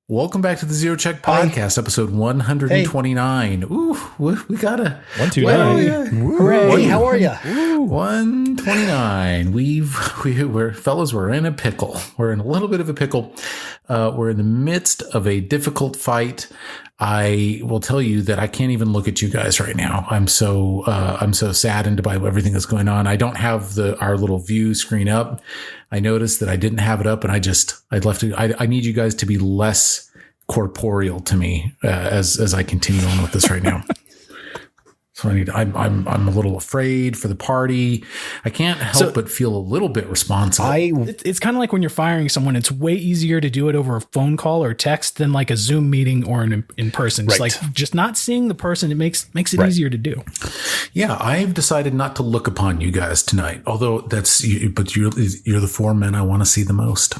Welcome back to the Zero Check Podcast, episode 129. Hey. Ooh, we got a 129. Hooray! How are you? 129. We're in a pickle. We're in a little bit of a pickle. We're in the midst of a difficult fight. I will tell you that I can't even look at you guys right now. I'm so saddened by everything that's going on. I don't have our little view screen up. I noticed that I didn't have it up, and I left it. I need you guys to be less corporeal to me as I continue on with this right now. So I'm a little afraid for the party. I can't help but feel a little bit responsible. It's kind of like when you're firing someone, it's way easier to do it over a phone call or text than like a Zoom meeting or in person. Right. It's like just not seeing the person, it makes it easier to do. Yeah, I've decided not to look upon you guys tonight. Although but you're the four men I want to see the most.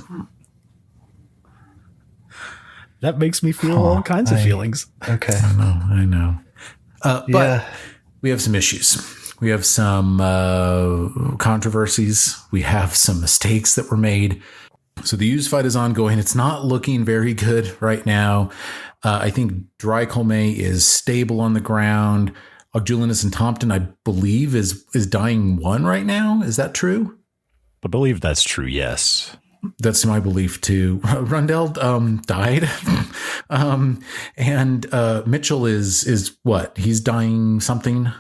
That makes me feel all kinds of feelings. Okay. I know. But we have some issues. We have some controversies. We have some mistakes that were made. So the use fight is ongoing. It's not looking very good right now. I think Drycolme is stable on the ground. Julianus and Tompton, I believe, is dying one right now. Is that true? I believe that's true, yes. That's my belief too. Rundell died, and Mitchell is what? He's dying something.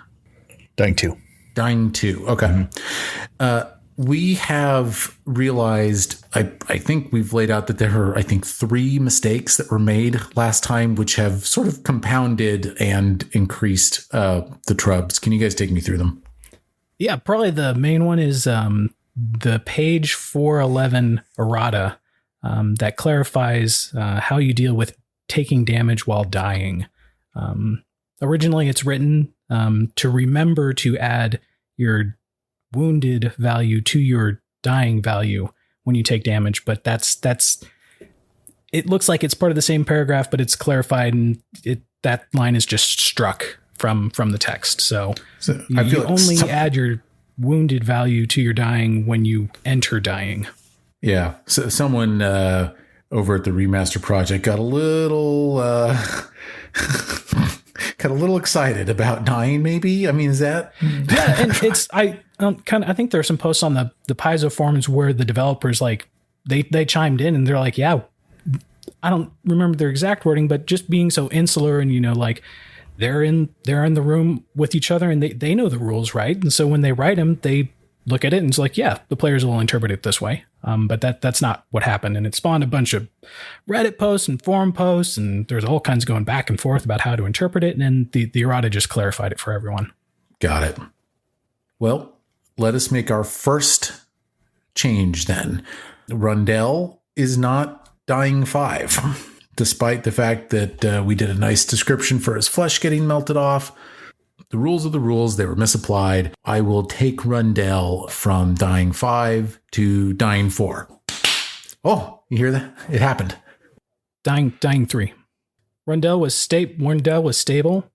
Dying two. Okay. Mm-hmm. We have realized. I think we've laid out that there are 3 mistakes that were made last time, which have sort of compounded and increased the trubs. Can you guys take me through them? Yeah, probably the main one is the page 411 errata that clarifies how you deal with taking damage while dying. Originally, it's written to remember to add your wounded value to your dying value when you take damage, but that's it looks like it's part of the same paragraph, but it's clarified, and that line is just struck from the text. So I feel only add your wounded value to your dying when you enter dying. Yeah. So someone over at the Remaster Project got a little excited about dying, maybe. I mean, is that? Yeah, and it's I think there are some posts on the Paizo forums where the developers they chimed in and they're like, yeah, I don't remember their exact wording, but just being so insular and they're in the room with each other and they know the rules, right? And so when they write them, they look at it and it's like, yeah, the players will interpret it this way. But that's not what happened. And it spawned a bunch of Reddit posts and forum posts, and there's all kinds going back and forth about how to interpret it. And then the errata just clarified it for everyone. Got it. Well, let us make our first change then. Rundell is not dying 5. Despite the fact that we did a nice description for his flesh getting melted off. The rules are the rules. They were misapplied. I will take Rundell from dying 5 to dying 4. Oh, you hear that? It happened. Dying 3. Rundell was stable.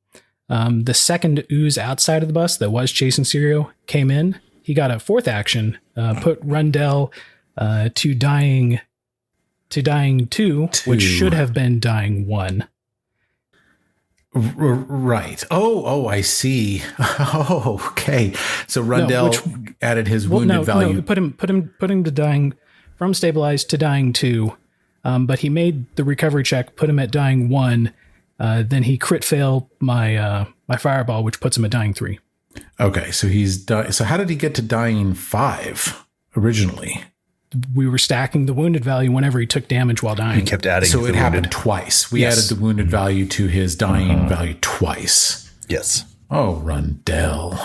The second ooze outside of the bus that was chasing Sirio came in. He got a 4th action, put Rundell to dying 2, which should have been dying 1. Right. Oh, I see. Oh, okay. So Rundell added his wounded value. No, put him to dying from stabilized to dying 2. But he made the recovery check, put him at dying 1. Then he crit failed my fireball, which puts him at dying 3. Okay, so so how did he get to dying 5 originally? We were stacking the wounded value whenever he took damage while dying. He kept adding. So it happened twice. We added the wounded value to his dying value twice. Yes. Oh, Rundell.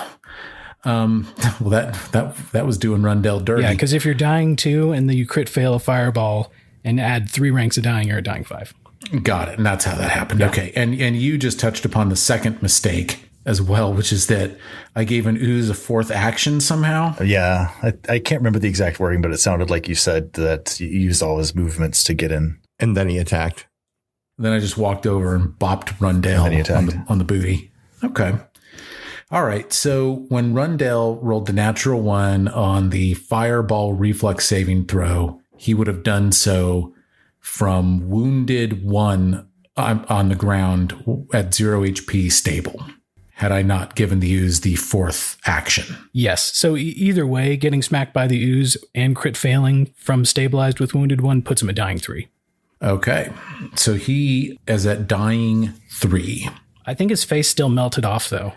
Well, that was doing Rundell dirty. Yeah, because if you're dying 2 and then you crit fail a fireball and add 3 ranks of dying, you're at dying 5. Got it. And that's how that happened. Yeah. Okay. And you just touched upon the second mistake as well, which is that I gave an ooze a 4th action somehow. Yeah. I can't remember the exact wording, but it sounded like you said that you used all his movements to get in. And then he attacked. Then I just walked over and bopped Rundell on the booty. Okay. All right. So when Rundell rolled the natural 1 on the fireball reflex saving throw, he would have done so from wounded 1 on the ground at 0 HP stable, had I not given the ooze the 4th action. Yes. So either way, getting smacked by the ooze and crit failing from stabilized with wounded 1 puts him at dying 3. Okay. So he is at dying 3. I think his face still melted off, though.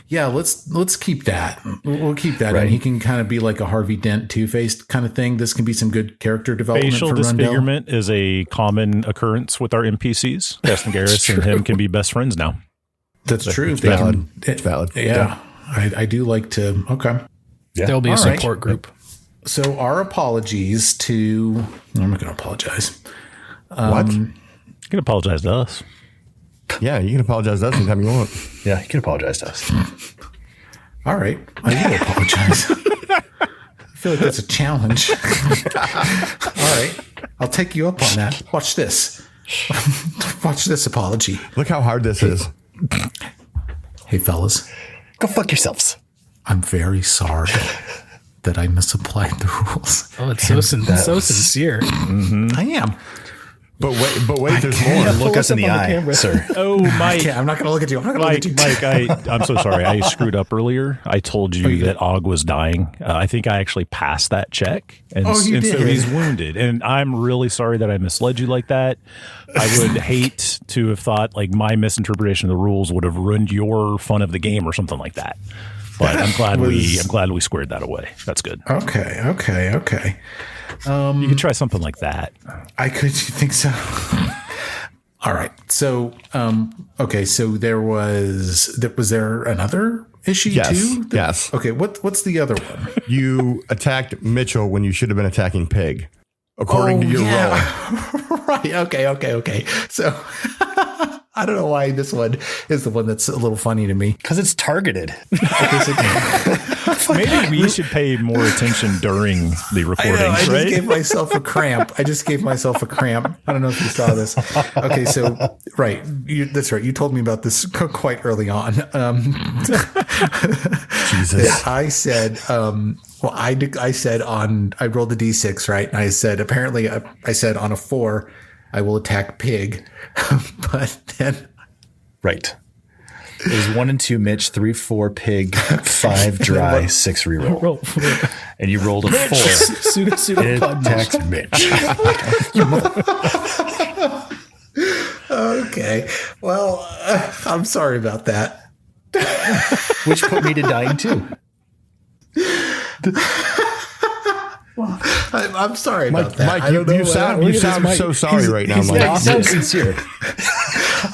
Yeah, let's keep that. We'll keep that. Right. And he can kind of be like a Harvey Dent Two-Faced kind of thing. This can be some good character development Facial for Rundell. disfigurement is a common occurrence with our NPCs. Castanegaris and him can be best friends now. That's true. It's valid. It's valid. Yeah. I do like to. Okay. Yeah. There'll be a All right. support group. So our apologies to. I'm not going to apologize. What? You can apologize to us. Yeah, you can apologize to us anytime you want. Yeah, you can apologize to us. All right. I will apologize. I feel like that's a challenge. All right. I'll take you up on that. Watch this. Watch this apology. Look how hard this is. Hey, fellas. Go fuck yourselves. I'm very sorry that I misapplied the rules. Oh, it's so sincere. I am. But wait, there's more. Look us in the eye, sir. Oh, Mike. I'm not going to look at you. I'm not going to look Mike, at you. I'm so sorry. I screwed up earlier. I told you that Og was dying. I think I actually passed that check. And, You and so did. he's wounded. And I'm really sorry that I misled you like that. I would hate to have thought like my misinterpretation of the rules would have ruined your fun of the game or something like that. But I'm glad we squared that away. That's good. Okay. You could try something like that. I could. You think so? All right. So, okay. So was there another issue Yes. too? Yes. Okay. What's the other one? You attacked Mitchell when you should have been attacking Pig, according to your roll. Right. Okay. So I don't know why this one is the one that's a little funny to me. Because it's targeted. Maybe we should pay more attention during the recording, I just right? gave myself a cramp. I don't know if you saw this. Okay, so right, that's right. You told me about this quite early on. Jesus. I said, I said I rolled the d6, right? And I said, apparently, I said on a 4, I will attack Pig, but then. Right. It was 1 and 2 Mitch, 3, 4 Pig, 5 dry, 6 reroll. Roll. And you rolled a 4. It attacks Mitch. Okay. Well, I'm sorry about that. Which put me to dying too. I'm sorry about that. Mike, I don't know. you sound so sorry right now, He's Mike. so sincere.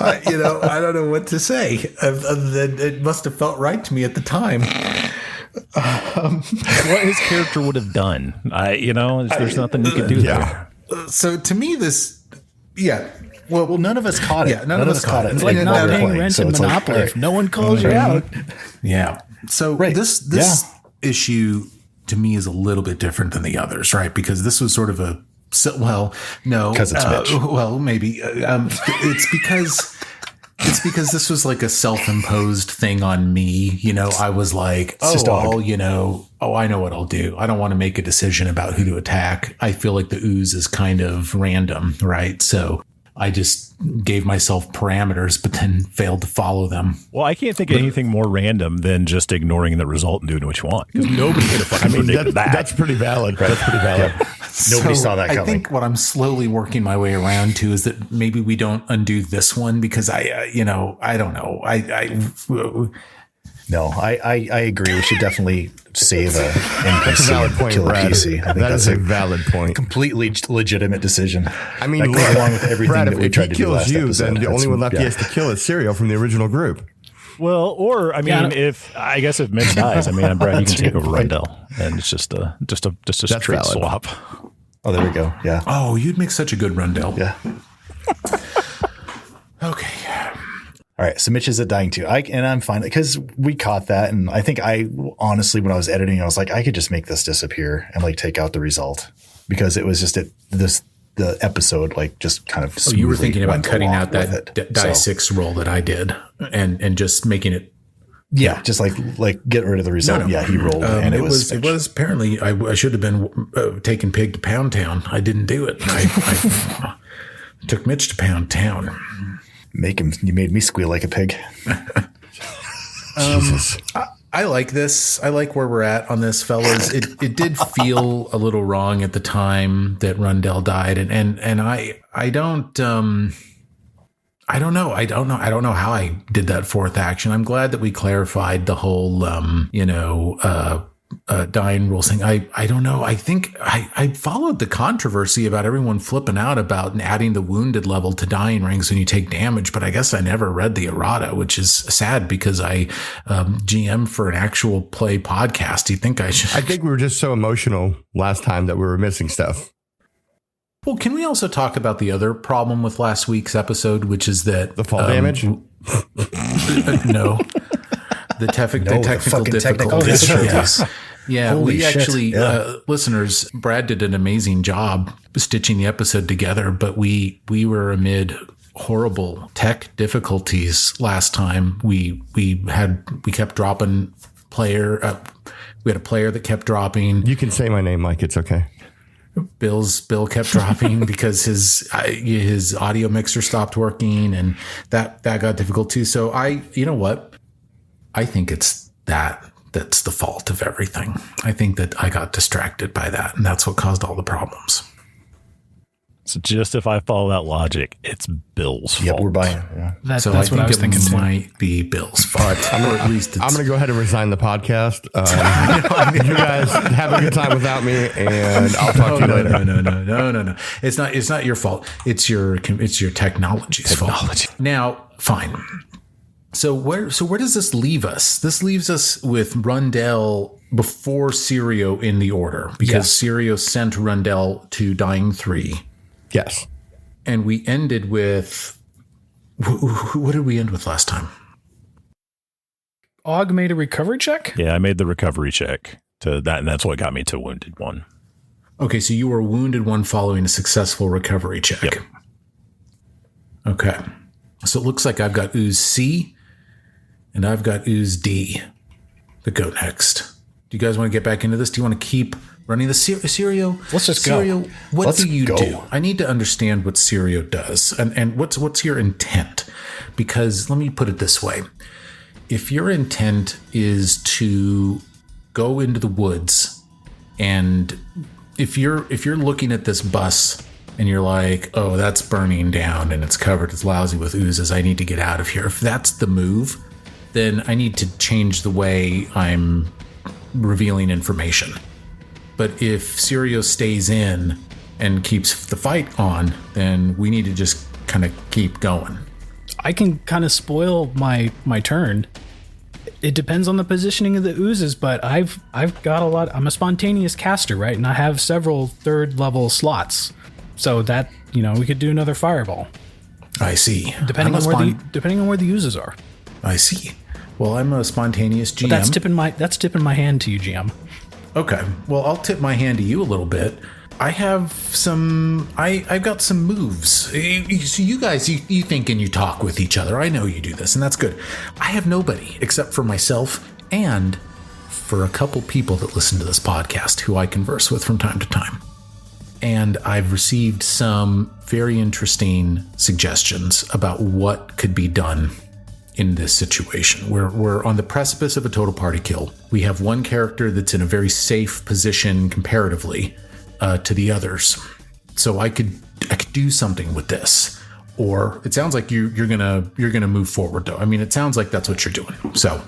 I don't know what to say. Other than it must have felt right to me at the time. What his character would have done. There's nothing you could do there. So to me, Well, none of us caught it. Yeah, none of us caught it. It's like Yeah, not no, paying playing, rent so in it's like, Monopoly. all right. If no one calls you out. Yeah. So Right. this issue to me is a little bit different than the others, right? Because this was sort of no, because it's Mitch. well, maybe it's because this was like a self-imposed thing on me. I was like, just dog. I know what I'll do. I don't want to make a decision about who to attack. I feel like the ooze is kind of random, right? So I just gave myself parameters, but then failed to follow them. Well, I can't think of anything more random than just ignoring the result and doing what you want. Because nobody could have fucking predicted that. That's pretty valid. That's pretty valid. Nobody saw that I coming. think what I'm slowly working my way around to is that maybe we don't undo this one because I don't know. No, I agree. We should definitely save a That's a valid NPC point, and kill a Brad. PC. I think That that's is a valid point. completely legitimate decision. I mean, that goes along with everything Brad, that we if tried he to do kills last you, episode. then the only one left he Yeah. has to kill is Sirio from the original group. Well, or I mean, if Mitch dies, Brad, you can take over right. Rundell, and it's just a straight valid. swap. Oh, there we go. Yeah. Oh, you'd make such a good Rundell. Yeah. Okay. All right. So Mitch is at dying too. And I'm fine because we caught that. And I think honestly, when I was editing, I was like, I could just make this disappear and like take out the result because it was just the episode, like just kind of. Oh, you were smoothly thinking about went cutting along out that with it. die So- 6 roll that I did and just making it Yeah, just like get rid of the result. No. Yeah, he rolled, and it was apparently I should have been taking Pig to Pound Town. I didn't do it. I took Mitch to Pound Town. You made me squeal like a pig. Jesus. I like this. I like where we're at on this, fellas. It did feel a little wrong at the time that Rundell died, and I don't know. I don't know how I did that fourth action. I'm glad that we clarified the whole dying rules thing. I don't know. I think I followed the controversy about everyone flipping out about adding the wounded level to dying rings when you take damage, but I guess I never read the errata, which is sad because I GM for an actual play podcast. Do you think I should? I think we were just so emotional last time that we were missing stuff. Well, can we also talk about the other problem with last week's episode, which is that The fall damage? No. The technical difficulties. Yes. Yeah, Holy we shit. actually, listeners, Brad did an amazing job stitching the episode together, but we were amid horrible tech difficulties last time. We kept dropping player. We had a player that kept dropping. You can say my name, Mike. It's okay. Bill kept dropping because his audio mixer stopped working, and that got difficult too. So you know what? I think it's that's the fault of everything. I think that I got distracted by that, and that's what caused all the problems. So just if I follow that logic, it's Bill's fault. Yep, we're buying. Yeah. That's I what I think was thinking it too. might be Bill's fault, or at least I'm going to go ahead and resign the podcast. You guys have a good time without me, and I'll talk to you later. No. It's not your fault. It's your technology's fault. Now, fine. So where does this leave us? This leaves us with Rundell before Sirio in the order, because Sirio sent Rundell to Dying 3. Yes. And we ended with what did we end with last time? Og made a recovery check? Yeah, I made the recovery check to that, and that's what got me to wounded one. Okay, so you were wounded one following a successful recovery check. Yep. Okay. So it looks like I've got ooze C and I've got ooze D that go next. Do you guys want to get back into this? Do you want to keep running the Sirio? Let's just go. Sirio, what Let's do you go. do? I need to understand what Sirio does and what's your intent? Because let me put it this way. If your intent is to go into the woods, and if you're looking at this bus and you're like, oh, that's burning down and it's covered, it's lousy with oozes, I need to get out of here. If that's the move, then I need to change the way I'm revealing information. But if Sirio stays in and keeps the fight on, then we need to just kind of keep going. I can kind of spoil my turn. It depends on the positioning of the oozes, but I've got a lot. I'm a spontaneous caster, right? And I have several third level slots, so that we could do another fireball. I see. Depending on where the oozes are. I see. Well, I'm a spontaneous GM. But that's tipping my hand to you, GM. Okay. Well, I'll tip my hand to you a little bit. I have I've got some moves. So you guys, you think and you talk with each other. I know you do this, and that's good. I have nobody except for myself and for a couple people that listen to this podcast who I converse with from time to time. And I've received some very interesting suggestions about what could be done in this situation. We're on the precipice of a total party kill. We have one character that's in a very safe position comparatively to the others. So I could do something with this. Or it sounds like you're gonna move forward though. I mean, it sounds like that's what you're doing. So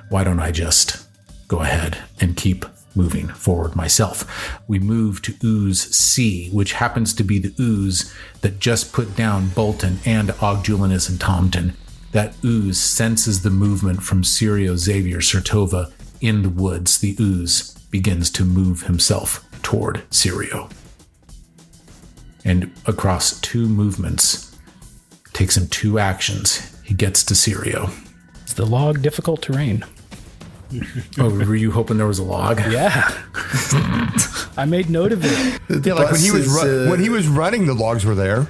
why don't I just go ahead and keep moving forward myself? We move to ooze C, which happens to be the ooze that just put down Bolton and Ogjulinus and Tomton. That ooze senses the movement from Sirio Xavier Sertova in the woods. The ooze begins to move himself toward Sirio. And across two movements, takes him 2 actions. He gets to Sirio. Is the log difficult terrain? Oh, were you hoping there was a log? Yeah. I made note of it. Yeah, like when he was running, the logs were there.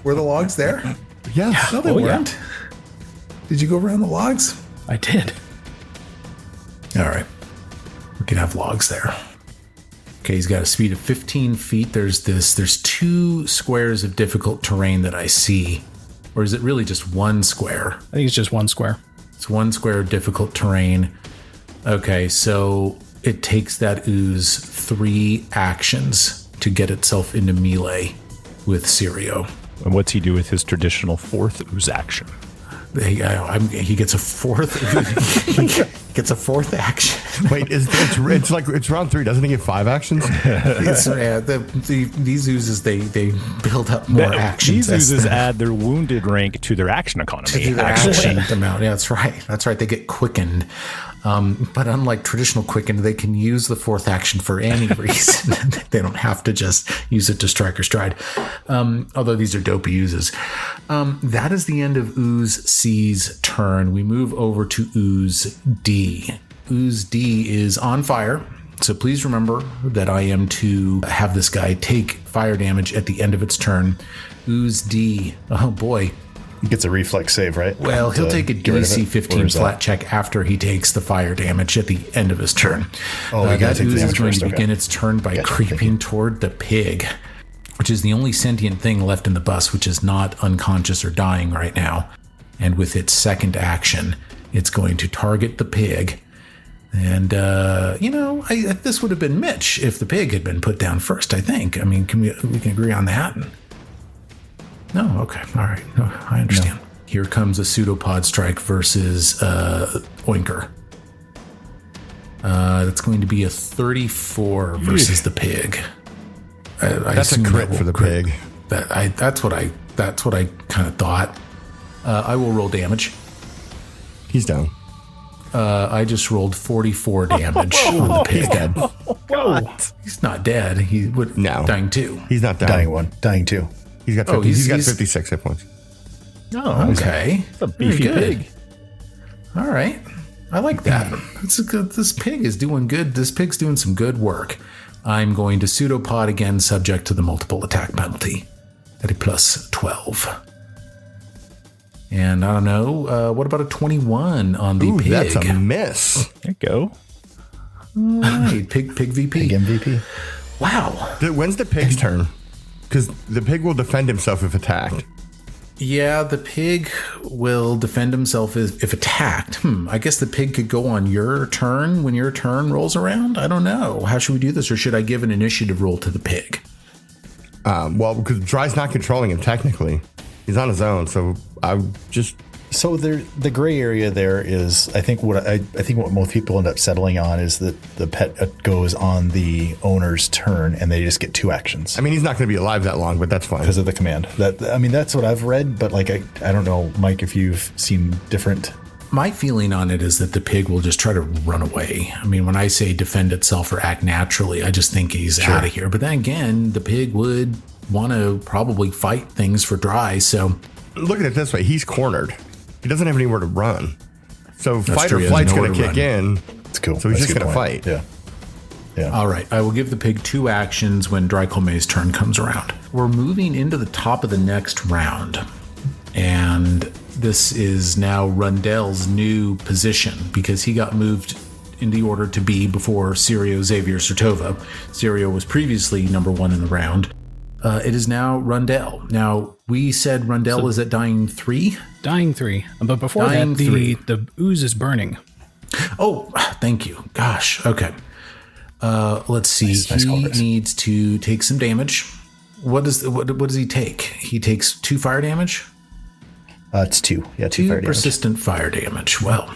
Were the logs there? Yes. No, they weren't. Did you go around the logs? I did. All right. We can have logs there. Okay, he's got a speed of 15 feet. There's 2 squares of difficult terrain that I see. Or is it really just 1 square? I think it's just 1 square. It's 1 square of difficult terrain. Okay, so it takes that ooze 3 actions to get itself into melee with Sirio. And what's he do with his traditional 4th ooze action? He gets a 4th. He gets a 4th action. Wait, it's round 3. Doesn't he get 5 actions? These oozes they build up more actions. These oozes add their wounded rank to their action economy. To their action amount. Yeah, that's right. That's right. They get quickened. But unlike traditional quicken, they can use the 4th action for any reason. They don't have to just use it to strike or stride. Although these are dopey oozes. That is the end of Ooze C's turn. We move over to Ooze D. Ooze D is on fire. So please remember that I am to have this guy take fire damage at the end of its turn. Ooze D. Oh boy. He gets a reflex save, right? Well, he'll take a DC 15 flat check after he takes the fire damage at the end of his turn. Oh, that ooze is going to begin its turn by creeping toward the pig, which is the only sentient thing left in the bus, which is not unconscious or dying right now. And with its second action, it's going to target the pig. And, this would have been Mitch if the pig had been put down first, I think. I mean, we can agree on that? No, okay, all right. No, I understand. No. Here comes a pseudopod strike versus Oinker. That's going to be a 34 versus the pig. That's a crit for the pig. That's what I kind of thought. I will roll damage. He's down. I just rolled 44 damage on the pig. He's dead. He's not dead. He would dying 2. He's not dying. Dying 2. He's got 50, he's got 56 hit points. Oh, okay. It's a beefy pig. All right. I like that. This pig is doing good. This pig's doing some good work. I'm going to pseudopod again, subject to the multiple attack penalty at a plus 12. And I don't know, what about a 21 on the pig? That's a miss. There you go. All right, pig VP. Pig MVP. Wow. When's the pig's turn? Because the pig will defend himself if attacked. Yeah, the pig will defend himself if attacked. I guess the pig could go on your turn when your turn rolls around. I don't know. How should we do this? Or should I give an initiative roll to the pig? Well, because Dry's not controlling him technically. He's on his own, so I would just... So the gray area there is, I think what most people end up settling on is that the pet goes on the owner's turn and they just get 2 actions. I mean, he's not going to be alive that long, but that's fine because of the command. That's what I've read, but I don't know, Mike, if you've seen different. My feeling on it is that the pig will just try to run away. I mean, when I say defend itself or act naturally, I just think he's out of here. But then again, the pig would want to probably fight things for Dry. So look at it this way: he's cornered. He doesn't have anywhere to run. So That's fight true. or flight's going to kick in. It's cool. So he's just going to fight. Yeah. All right. I will give the pig 2 actions when Drycolme's turn comes around. We're moving into the top of the next round. And this is now Rundell's new position because he got moved in the order to be before Sirio, Xavier, Sertova. Sirio was previously number 1 in the round. It is now Rundell. Now, we said Rundell is at dying 3? Dying 3. But before dying that, 3. the ooze is burning. Oh, thank you. Gosh. Okay. Let's see. Nice he call, needs to take some damage. What does he take? He takes 2 fire damage? It's 2. Yeah, 2 fire damage. Persistent fire damage. Well,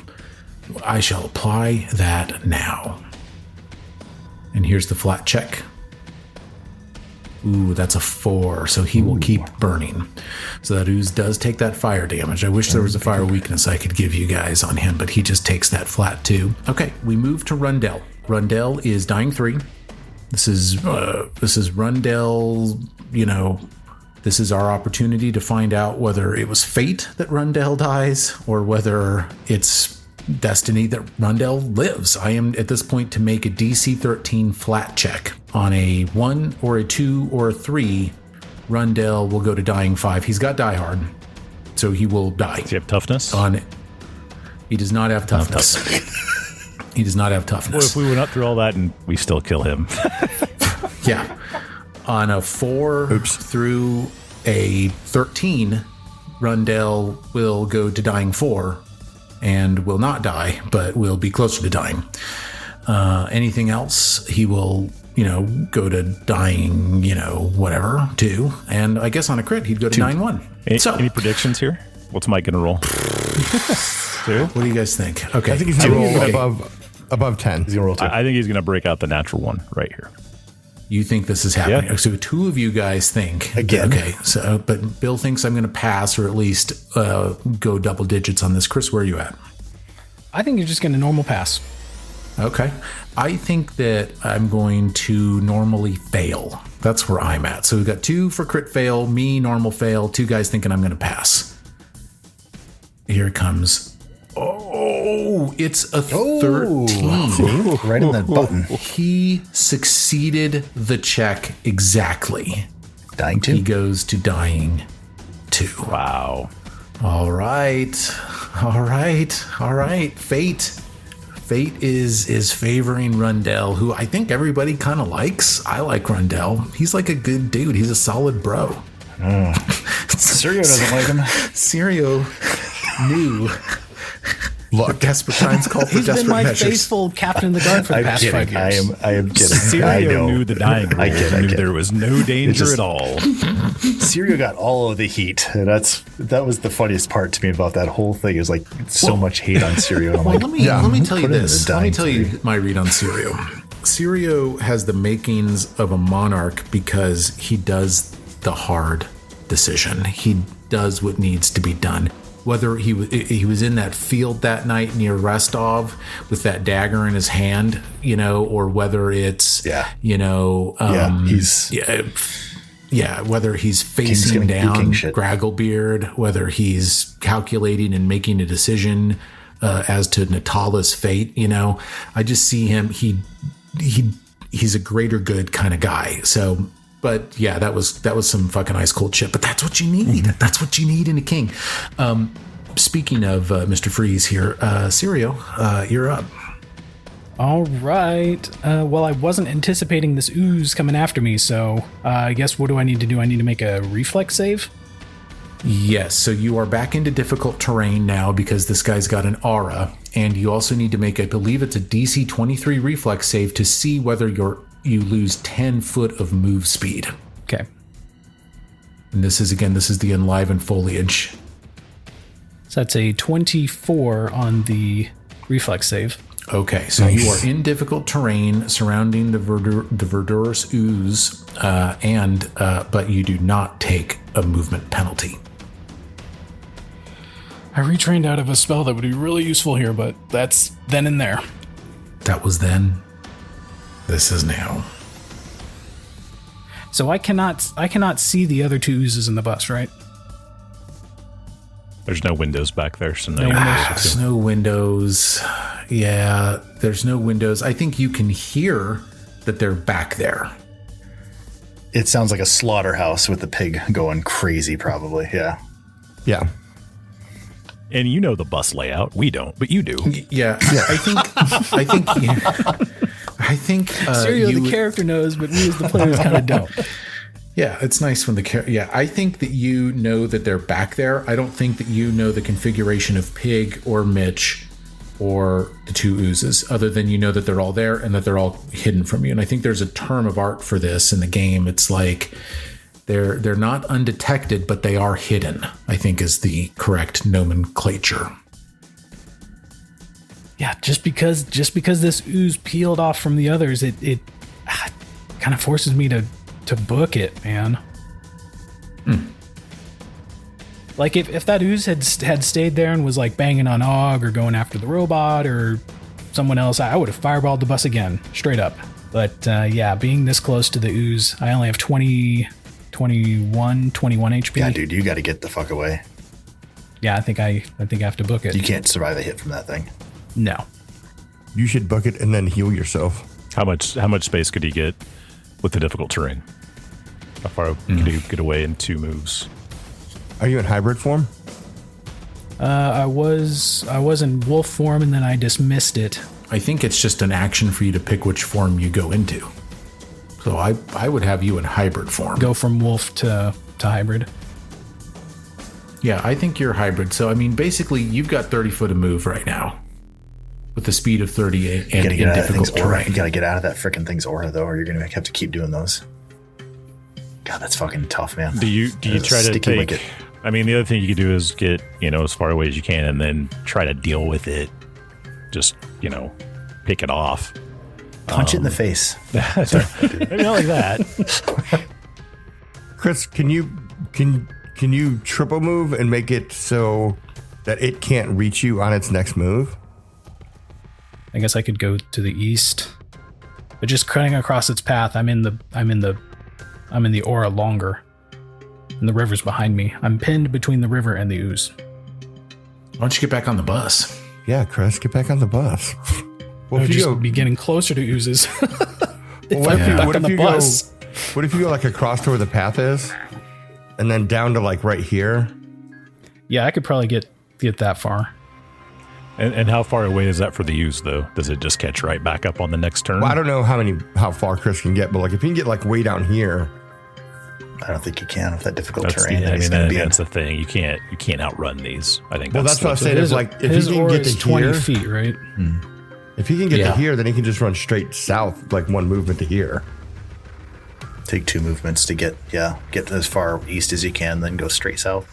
I shall apply that now. And here's the flat check. Ooh, that's a 4, so he will keep burning. So that ooze does take that fire damage. I wish there was a fire weakness I could give you guys on him, but he just takes that flat too. Okay, we move to Rundell. Rundell is dying 3. This is Rundell, this is our opportunity to find out whether it was fate that Rundell dies or whether it's destiny that Rundell lives. I am at this point to make a DC 13 flat check. On a 1 or a 2 or a 3, Rundell will go to dying 5. He's got die hard, so he will die. Does he have toughness? He does not have toughness. He does not have Well, toughness. if we went up through all that and we still kill him. Yeah. On a 4 through a 13, Rundell will go to dying 4 and will not die, but will be closer to dying. Anything else, he will, go to dying, whatever, 2. And I guess on a crit, he'd go to dying 1. Any predictions here? What's Mike going to roll? 2? What do you guys think? Okay. I think he's going to roll above 10. He's gonna roll 2. I think he's going to break out the natural 1 right here. You think this is happening. Yeah. So 2 of you guys think. Again. Okay. So, but Bill thinks I'm going to pass or at least go double digits on this. Chris, where are you at? I think you're just going to normal pass. Okay. I think that I'm going to normally fail. That's where I'm at. So we've got 2 for crit fail, me normal fail, 2 guys thinking I'm going to pass. Here it comes. Oh, it's a 13. See? Right in that button. He succeeded the check exactly. Dying 2. He goes to dying 2. Wow. All right. Fate is favoring Rundell, who I think everybody kind of likes. I like Rundell. He's like a good dude. He's a solid bro. Sirio doesn't like him. Sirio knew. Look, Desperate times call for He's been desperate my measures. faithful captain of the guard for the I'm past 5 kidding. years. I am kidding. I Sirio know. knew the dying rules. I get and knew it. there was no danger just- at all. Sirio got all of the heat. That was the funniest part to me about that whole thing. Is like so much hate on Sirio. I'm Well, like, let me tell you put him in this. the Let me dying tell you my read on Sirio. Sirio has the makings of a monarch because he does the hard decision. He does what needs to be done. Whether he was in that field that night near Rostov with that dagger in his hand, or whether it's whether he's facing down Gragglebeard, whether he's calculating and making a decision as to Natala's fate. I just see him. He's a greater good kind of guy. So, but yeah, that was some fucking ice cold shit. But that's what you need. That's what you need in a king. Speaking of Mr. Freeze here, Sirio, you're up. All right. Well, I wasn't anticipating this ooze coming after me, so I guess what do I need to do? I need to make a reflex save? Yes, so you are back into difficult terrain now because this guy's got an aura, and you also need to make, I believe it's a DC 23 reflex save to see whether you lose 10 foot of move speed. Okay. And this is the enliven foliage. So that's a 24 on the reflex save. Okay, so you are in difficult terrain surrounding the verdurous ooze, but you do not take a movement penalty. I retrained out of a spell that would be really useful here, but that's then and there. That was then. This is now. So I cannot see the other 2 oozes in the bus, right? There's no windows back there, so There's no windows. Yeah, there's no windows. I think you can hear that they're back there. it sounds like a slaughterhouse with the pig going crazy. Probably, yeah. Yeah. And you know the bus layout. We don't, but you do. Yeah. I think Sirio, the character knows, but we as the players kind of don't. Yeah, it's nice when I think that you know that they're back there. I don't think that you know the configuration of Pig or Mitch or the two oozes, other than you know that they're all there and that they're all hidden from you. And I think there's a term of art for this in the game. It's like they're not undetected, but they are hidden, I think is the correct nomenclature. Yeah, just because this ooze peeled off from the others, it kind of forces me to book it, man. Like if that ooze had stayed there and was like banging on Og or going after the robot or someone else, I would have fireballed the bus again, straight up. But yeah, being this close to the ooze, I only have 21 HP. Yeah, dude, you got to get the fuck away. Yeah, I think I have to book it. You can't survive a hit from that thing. No. You should book it and then heal yourself. How much space could he get with the difficult terrain? How far could he get away in 2 moves? Are you in hybrid form? I was in wolf form, and then I dismissed it. I think it's just an action for you to pick which form you go into. So I would have you in hybrid form. Go from wolf to hybrid. Yeah, I think you're hybrid. So, I mean, basically, you've got 30 foot of move right now with the speed of 38 and in difficult terrain. You got to get out of that freaking thing's aura, though, or you're going to have to keep doing those. God, that's fucking tough, man. Do you try to take... Wicket. I mean, the other thing you could do is get, as far away as you can and then try to deal with it. Just, pick it off. Punch it in the face. Maybe not like that. Chris, can you triple move and make it so that it can't reach you on its next move? I guess I could go to the east, but just cutting across its path, I'm in the aura longer, and the river's behind me. I'm pinned between the river and the ooze. Why don't you get back on the bus? Yeah, Chris, get back on the bus. Well, I would just be getting closer to oozes. What if you go like across to where the path is, and then down to like right here? Yeah, I could probably get that far. And how far away is that for the ooze, though? Does it just catch right back up on the next turn? Well, I don't know how far Chris can get, but like if you can get like way down here. I don't think you can with that difficult that's terrain. That's the thing. You can't outrun these. I think. Well, that's what I'm saying. Is like if his he can get to 20 here, feet, right? If he can get to here, then he can just run straight south, like one movement to here. Take 2 movements to get as far east as you can, then go straight south.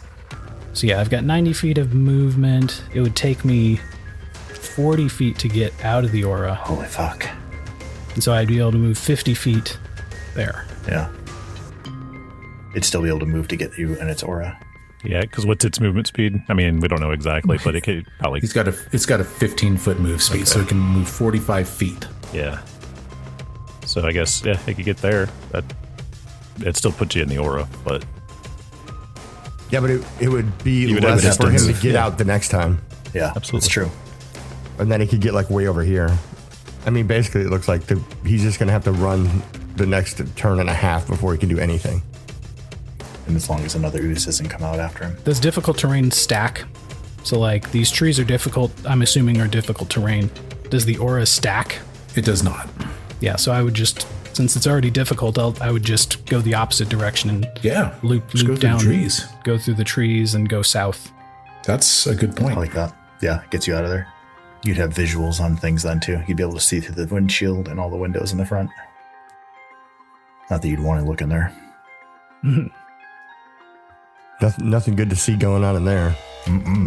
So yeah, I've got 90 feet of movement. It would take me 40 feet to get out of the aura. Holy fuck. And so I'd be able to move 50 feet there. Yeah. It'd still be able to move to get you in its aura. Yeah, because what's its movement speed? I mean, we don't know exactly, but it could probably... It's got a 15-foot move speed, so it can move 45 feet. Yeah. So I guess, it could get there. It still puts you in the aura, but... Yeah, but it would be less for him to get out the next time. Yeah, absolutely. That's true. And then he could get like way over here. I mean, basically, it looks like he's just going to have to run the next turn and a half before he can do anything. And as long as another ooze doesn't come out after him. Does difficult terrain stack? So like these trees are difficult, I'm assuming are difficult terrain. Does the aura stack? It does not. Yeah, so I would just, since it's already difficult, I would just go the opposite direction and loop down, trees. Go through the trees and go south. That's a good point. I like that. Yeah, it gets you out of there. You'd have visuals on things then too. You'd be able to see through the windshield and all the windows in the front. Not that you'd want to look in there. Nothing good to see going on in there.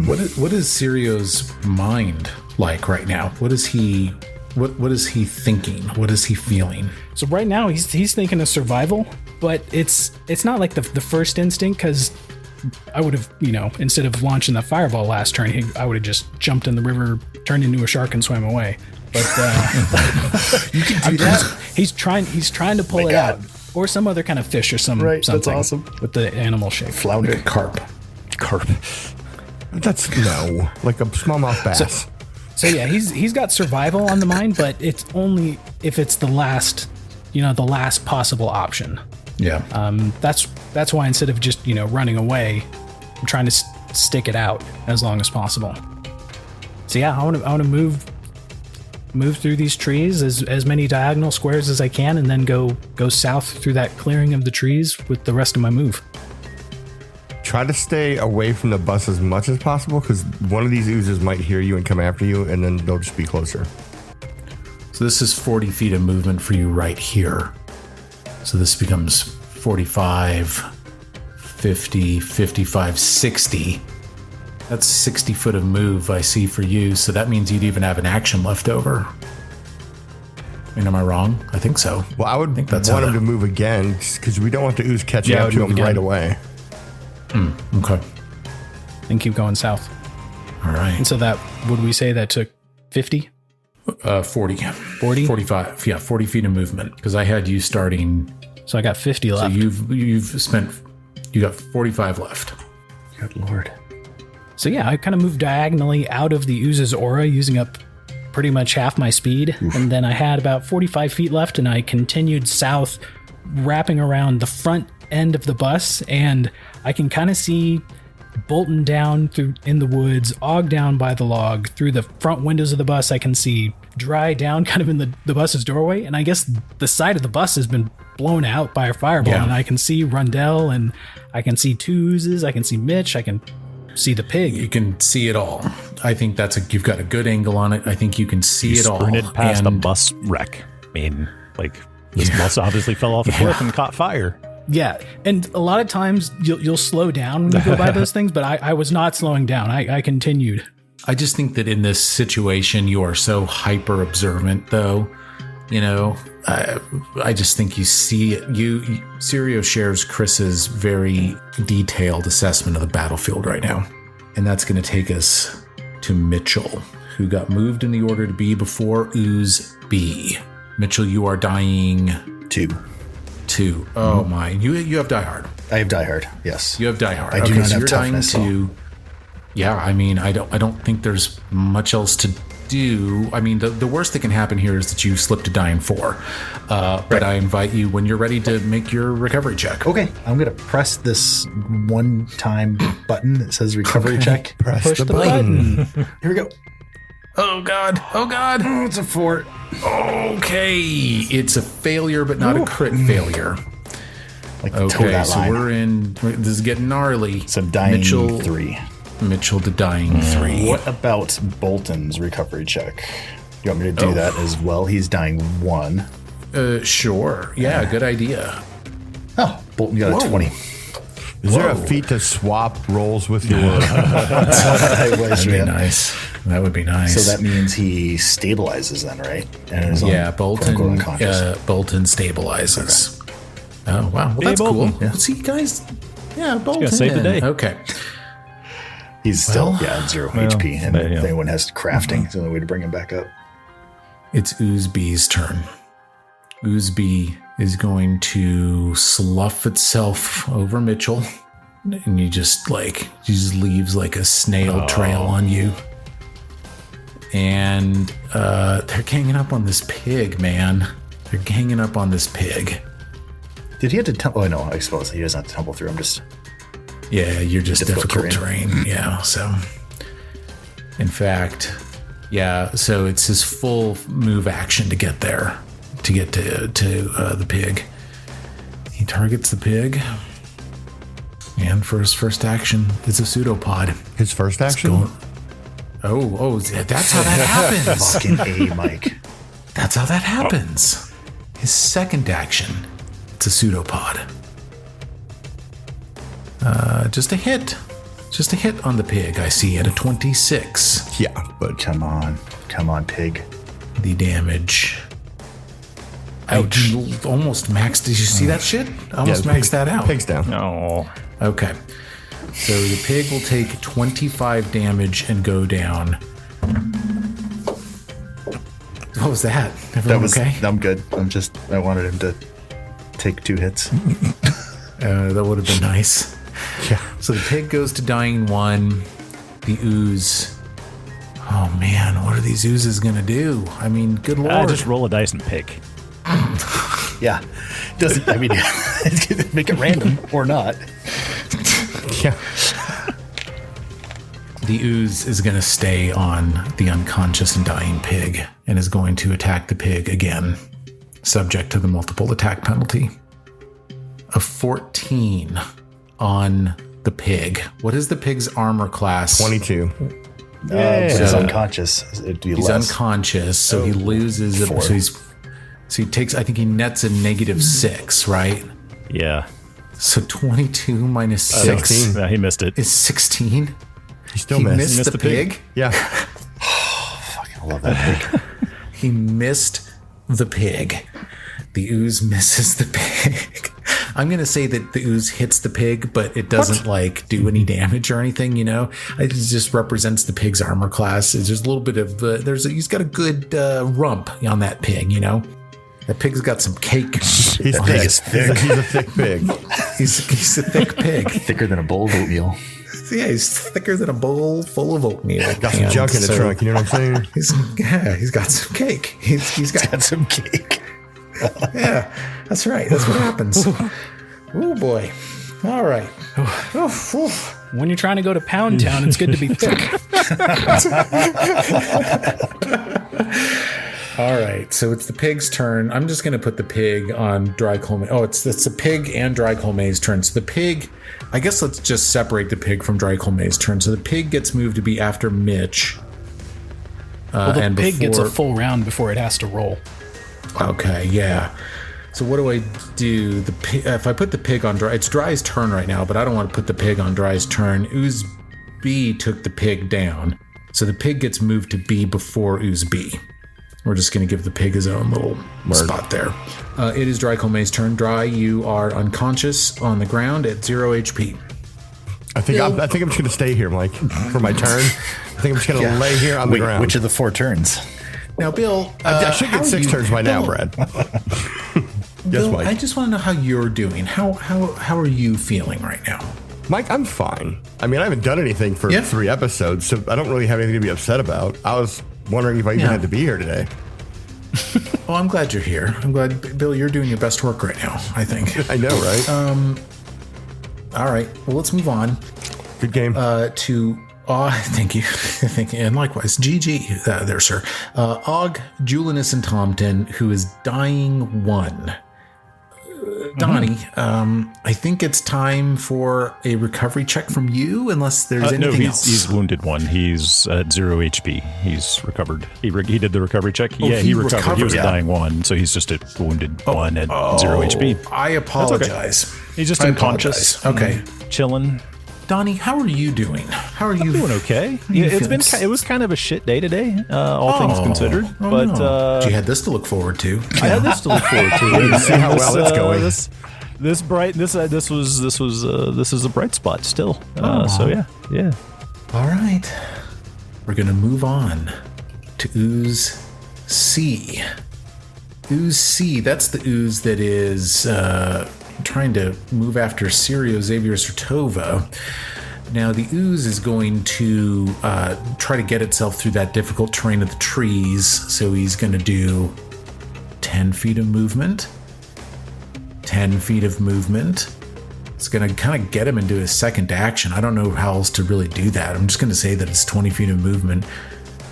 What is Sirio's mind like right now? What is he thinking? What is he feeling? So right now he's thinking of survival, but it's not like the first instinct, because I would have, instead of launching the fireball last turn, I would have just jumped in the river, turned into a shark, and swam away. But you can do that. He's trying to pull it out, or some other kind of fish or something. That's awesome. With the animal shape, flounder, like a carp. That's like a smallmouth bass. So yeah, he's got survival on the mind, but it's only if it's the last possible option. Yeah. That's why instead of just running away, I'm trying to stick it out as long as possible. So yeah, I want to move through these trees as many diagonal squares as I can, and then go south through that clearing of the trees with the rest of my move. Try to stay away from the bus as much as possible, because one of these oozes might hear you and come after you, and then they'll just be closer. So this is 40 feet of movement for you right here. So this becomes 45, 50, 55, 60. That's 60 foot of move I see for you. So that means you'd even have an action left over. I mean, am I wrong? I think so. Well, I would want him to move again, because we don't want the ooze catching up to him right away. Okay. And keep going south. All right. And so would we say that took 50? 40. 40? 45. Yeah, 40 feet of movement, because I had you starting. So I got 50 left. So you got 45 left. Good Lord. So yeah, I kind of moved diagonally out of the ooze's aura, using up pretty much half my speed. Oof. And then I had about 45 feet left, and I continued south, wrapping around the front end of the bus, and I can kind of see Bolton down in the woods, Og down by the log. Through the front windows of the bus, I can see Dry down kind of in the bus's doorway. And I guess the side of the bus has been blown out by a fireball. Yeah. And I can see Rundell, and I can see two oozes. I can see Mitch. I can see the pig. You can see it all. I think you've got a good angle on it. I think you can see it all. Sprinted past a bus wreck. I mean, like, this bus obviously fell off a cliff and caught fire. Yeah, and a lot of times you'll slow down when you go by those things, but I was not slowing down. I continued. I just think that in this situation, you are so hyper observant, though. You know, I just think you see it. Sirio shares Chris's very detailed assessment of the battlefield right now. And that's going to take us to Mitchell, who got moved in the order to be before Ooze B. Mitchell, you are dying 2. Oh my! You have Die Hard. I have Die Hard. Yes. You have Die Hard. I do not have toughness. Yeah, I mean, I don't think there's much else to do. I mean, the worst that can happen here is that you slip to dying 4. But I invite you when you're ready to make your recovery check. Okay, I'm gonna press this one-time button that says recovery check. Push the button. Here we go. Oh God! Oh God! Oh, it's a 4. Okay, it's a failure, but not a crit failure. Like toe Okay, that so line. this is getting gnarly. So dying Mitchell, 3. Mitchell to dying 3. What about Bolton's recovery check? You want me to do that as well? He's dying 1. Sure. Yeah, good idea. Oh, Bolton got a 20. Is there a feat to swap rolls with your? I wish, That'd be man. nice. That would be nice. So that means he stabilizes then, right? And is Bolton. unconscious. Bolton stabilizes. Oh wow, well, that's Bolton. cool. Yeah. See, guys. Yeah, Bolton. gonna save the day. Okay. He's still 0 HP, and but, yeah. if anyone has crafting, it's the only way to bring him back up. It's Ooze B's turn. Ooze B is going to slough itself over Mitchell, and he just leaves like a snail trail on you. And they're ganging up on this pig, man. They're ganging up on this pig. Did he have to tumble? Oh, no, I suppose he doesn't have to tumble through. I'm just... Yeah, you're just difficult terrain. Mm-hmm. Yeah, so in fact, yeah, so it's his full move action to get there, to get to the pig. He targets the pig, and for his first action, it's a pseudopod. His first action? That's how that happens. Fucking A, Mike. That's how that happens. His second action, it's a pseudopod. Just a hit. Just a hit on the pig, I see, at a 26. Yeah, but Come on, pig. The damage. Ouch. I almost maxed. Did you see that shit? I almost maxed that out. Pig's down. No. Okay. So the pig will take 25 damage and go down. What was that? Everyone okay? I'm good. I wanted him to take 2 hits. That would have been nice. Yeah. So the pig goes to dying 1. The ooze. Oh man, what are these oozes gonna do? I mean, good lord. Just roll a dice and pick. Yeah. Doesn't, I mean, make it random or not. Yeah. The ooze is going to stay on the unconscious and dying pig and is going to attack the pig again, subject to the multiple attack penalty. A 14 on the pig. What is the pig's armor class? 22. But he's unconscious. It'd be He's less. unconscious, so he loses. Four. So he takes. I think he nets a -6, right? Yeah. So 22 minus 6 16. Yeah, he missed it. is 16. He still He missed. missed the pig. Yeah. I love that pig. He missed the pig. The ooze misses the pig. I'm going to say that the ooze hits the pig, but it doesn't do any damage or anything, you know? It just represents the pig's armor class. It's just a little bit of, he's got a good rump on that pig, you know? That pig's got some cake. He's That thick. pig is thick. He's a thick pig. He's a thick pig. Thicker than a bowl of oatmeal. Yeah, he's thicker than a bowl full of oatmeal. Got some junk in the trunk, you know what I'm saying? He's got some cake. He's got some cake. Yeah, that's right. That's what happens. Oh boy. All right. When you're trying to go to Pound Town, it's good to be thick. All right, so it's the pig's turn. I'm just going to put the pig on dry coal. Oh, it's the pig and dry coal maze turn. So the pig, I guess let's just separate the pig from dry coal maze turn. So the pig gets moved to be after Mitch. Well, the pig gets a full round before it has to roll. Okay, yeah. So what do I do? If I put the pig on dry, it's dry's turn right now, but I don't want to put the pig on dry's turn. Ooze B took the pig down, so the pig gets moved to B before Ooze B. We're just going to give the pig his own little spot there. It is Dry Coal May's turn. Dry, you are unconscious on the ground at 0 HP. I think I'm just going to stay here, Mike, for my turn. I think I'm just going to lay here on the ground. Which of the 4 turns? Now, Bill, I should get 6 turns by now, Brad. Bill, Yes, Mike. I just want to know how you're doing. How are you feeling right now? Mike, I'm fine. I mean, I haven't done anything for 3 episodes, so I don't really have anything to be upset about. I was wondering if I even had to be here today. Well, I'm glad you're here. I'm glad, Bill, you're doing your best work right now, I think. I know, right? All right. Well, let's move on. Good game. Thank you. Thank you. And likewise, GG there, sir. Og, Julianus, and Tomton, who is dying 1. Donnie, I think it's time for a recovery check from you, unless there's anything else. He's wounded 1. He's at 0 HP. He's recovered. He did the recovery check. He recovered. He was a dying 1, so he's just a wounded 1 at 0 HP. I apologize. Okay. He's just unconscious. Okay. Chilling. Donnie, how are you doing? How are you doing? Okay. Yeah, it was kind of a shit day today, all things considered. But you had this to look forward to. I had this to look forward to. See how well it's going. This is a bright spot still. So yeah. All right, we're gonna move on to Ooze C. Ooze C. That's the ooze that is trying to move after Sirio, Xavier, Sertova. Now the ooze is going to try to get itself through that difficult terrain of the trees. So he's going to do 10 feet of movement. 10 feet of movement. It's going to kind of get him into his second action. I don't know how else to really do that. I'm just going to say that it's 20 feet of movement.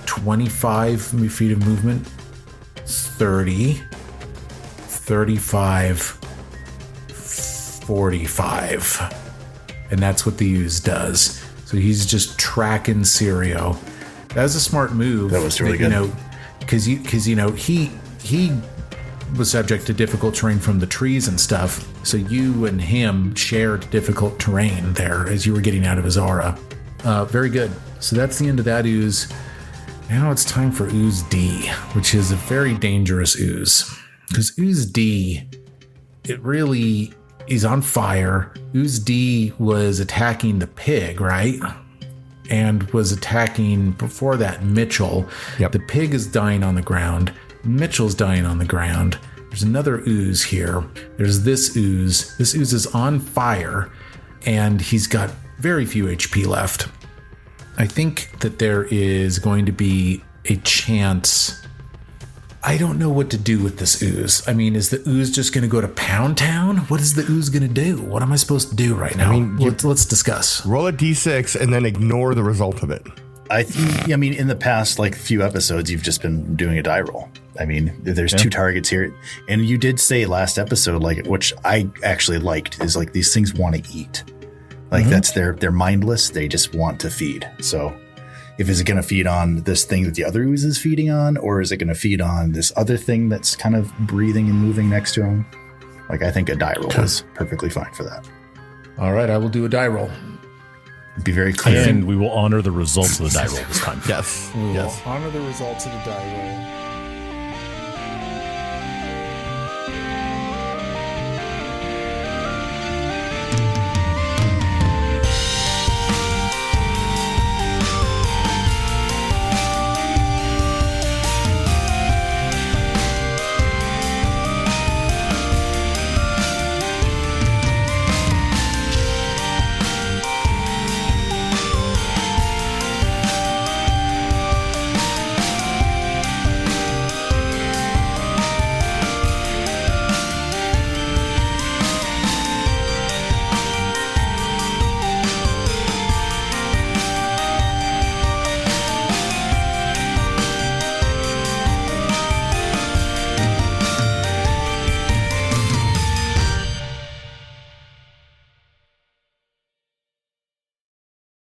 25 feet of movement. 30. 35. 45. And that's what the ooze does. So he's just tracking Sirio. That was a smart move. That was really good. Because he was subject to difficult terrain from the trees and stuff. So you and him shared difficult terrain there as you were getting out of his aura. Very good. So that's the end of that ooze. Now it's time for Ooze D, which is a very dangerous ooze. Because Ooze D, it really is on fire. Ooze D was attacking the pig, right? And was attacking, before that, Mitchell. Yep. The pig is dying on the ground. Mitchell's dying on the ground. There's another ooze here. There's this ooze. This ooze is on fire, and he's got very few HP left. I think that there is going to be a chance. I don't know what to do with this ooze. I mean, is the ooze just going to go to Pound Town? What is the ooze going to do? What am I supposed to do right now? Let's discuss. Roll a d6 and then ignore the result of it. In the past, few episodes, you've just been doing a die roll. I mean, there's 2 targets here. And you did say last episode, which I actually liked, is these things want to eat. That's they're mindless. They just want to feed. So if is it going to feed on this thing that the other ooze is feeding on, or is it going to feed on this other thing that's kind of breathing and moving next to him? I think a die roll is perfectly fine for that. All right, I will do a die roll. Be very clear. And we will honor the results of the die roll this time. Yes. We will honor the results of the die roll.